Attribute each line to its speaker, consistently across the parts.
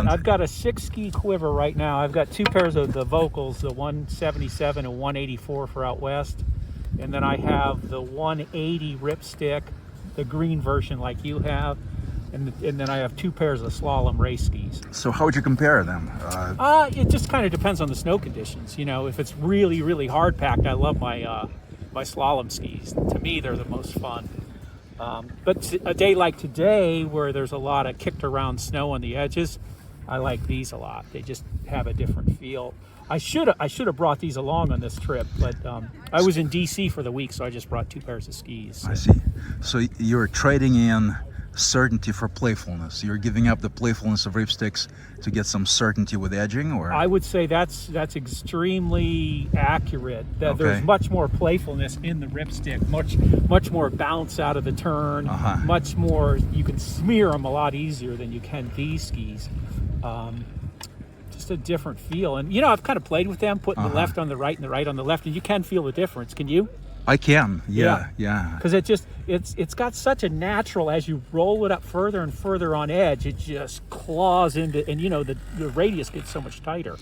Speaker 1: I've got a 6-ski quiver right now. I've got 2 pairs of the Volkls, the 177 and 184 for out west. And then I have the 180 Ripstick, the green version like you have. And then I have 2 pairs of slalom race skis.
Speaker 2: So how would you compare them?
Speaker 1: It just kind of depends on the snow conditions. You know, if it's really, really hard packed, I love my my slalom skis. To me, they're the most fun. But a day like today, where there's a lot of kicked around snow on the edges, I like these a lot. They just have a different feel. I should have brought these along on this trip, but I was in DC for the week, so I just brought 2 pairs of skis.
Speaker 2: I see. So you're trading in certainty for playfulness. You're giving up the playfulness of Ripsticks to get some certainty with edging, or?
Speaker 1: I would say that's extremely accurate. That
Speaker 2: Okay.
Speaker 1: There's much more playfulness in the Ripstick, much more bounce out of the turn, much more. You can smear them a lot easier than you can these skis. Just a different feel, and you know, I've kind of played with them, putting the left on the right and the right on the left, and you can feel the difference. Can you?
Speaker 2: I can, yeah.
Speaker 1: Because it's got such a natural, as you roll it up further and further on edge, it just claws into, and you know, the radius gets so much tighter.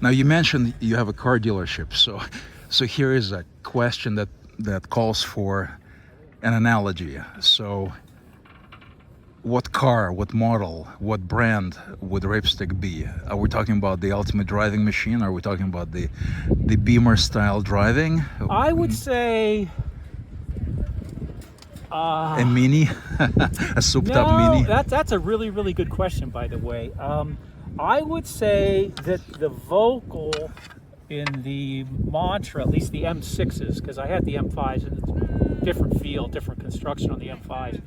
Speaker 2: Now you mentioned you have a car dealership, so here is a question that calls for an analogy. So what car, what model, what brand would Ripstick be? Are we talking about the ultimate driving machine? Are we talking about the Beamer style driving?
Speaker 1: I would say
Speaker 2: a Mini, a souped up Mini.
Speaker 1: That's a really, really good question, by the way. I would say that the Volkl in the Mantra, at least the M6s, because I had the M5s, and it's a different feel, different construction on the M5s.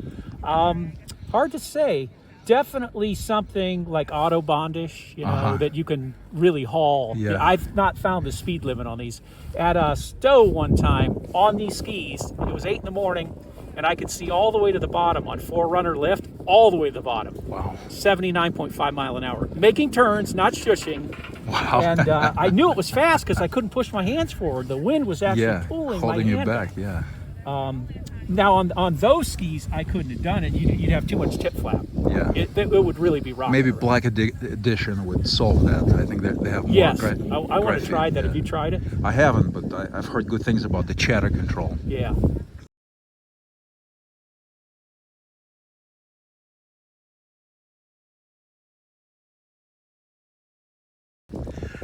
Speaker 1: Hard to say. Definitely something like Autobahnish, you know, that you can really haul.
Speaker 2: Yeah.
Speaker 1: I've not found the speed limit on these. At a Stowe one time on these skis, it was 8 in the morning, and I could see all the way to the bottom on 4Runner lift, all the way to the bottom.
Speaker 2: Wow.
Speaker 1: 79.5 mile an hour. Making turns, not shushing.
Speaker 2: Wow.
Speaker 1: And I knew it was fast because I couldn't push my hands forward. The wind was actually pulling
Speaker 2: holding
Speaker 1: my
Speaker 2: you
Speaker 1: hand
Speaker 2: back, yeah.
Speaker 1: Now on those skis, I couldn't have done it. You'd have too much tip flap.
Speaker 2: Yeah.
Speaker 1: It would really be rocky.
Speaker 2: Maybe Black Edition would solve that. I think they have more.
Speaker 1: Yes, I want to try that.
Speaker 2: Yeah.
Speaker 1: Have you tried it?
Speaker 2: I haven't, but I've heard good things about the chatter control.
Speaker 1: Yeah.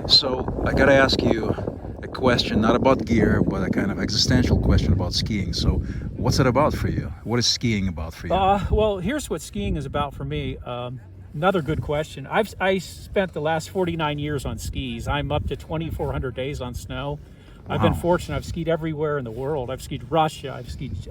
Speaker 2: So I gotta ask you a question, not about gear, but a kind of existential question about skiing. So what's it about for you? What is skiing about for you?
Speaker 1: Well, here's what skiing is about for me. Another good question. I spent the last 49 years on skis. I'm up to 2,400 days on snow. Wow. I've been fortunate. I've skied everywhere in the world. I've skied Russia. I've skied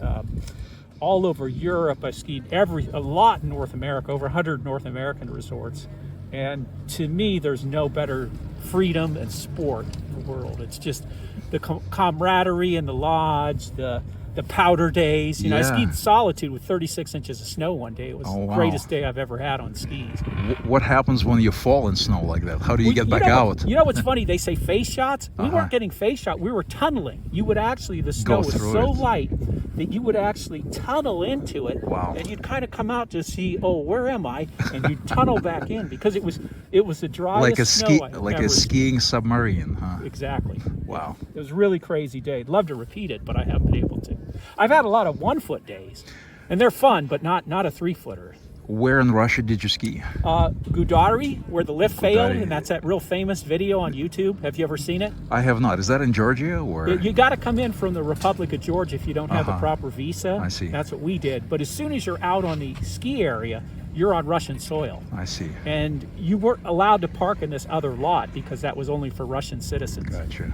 Speaker 1: all over Europe. I've skied a lot in North America, over 100 North American resorts. And to me, there's no better freedom and sport in the world. It's just the camaraderie in the lodge, the powder days. You know, I skied Solitude with 36 inches of snow one day. It was the greatest day I've ever had on skis.
Speaker 2: What happens when you fall in snow like that? How do you get back out?
Speaker 1: You know what's funny? They say face shots. We weren't getting face shot. We were tunneling. You would actually, the snow was so light that you would actually tunnel into it.
Speaker 2: Wow.
Speaker 1: And you'd kind of come out to see, oh, where am I? And you'd tunnel back in because it was the driest snow I've
Speaker 2: like
Speaker 1: ever
Speaker 2: a skiing submarine, huh?
Speaker 1: Exactly.
Speaker 2: Wow.
Speaker 1: It was a really crazy day. I'd love to repeat it, but I haven't been able to. I've had a lot of 1-foot days, and they're fun, but not a 3-footer.
Speaker 2: Where in Russia did you ski?
Speaker 1: Gudari, where the lift failed, and that's that real famous video on YouTube. Have you ever seen it?
Speaker 2: I have not. Is that in Georgia or?
Speaker 1: You got to come in from the Republic of Georgia if you don't have the proper visa.
Speaker 2: I see.
Speaker 1: That's what we did. But as soon as you're out on the ski area, you're on Russian soil.
Speaker 2: I see.
Speaker 1: And you weren't allowed to park in this other lot because that was only for Russian citizens.
Speaker 2: Gotcha.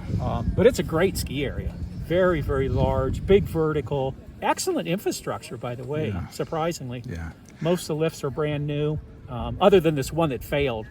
Speaker 1: But it's a great ski area. Very, very large, big vertical. Excellent infrastructure, by the way, surprisingly.
Speaker 2: Yeah.
Speaker 1: Most of the lifts are brand new, other than this one that failed.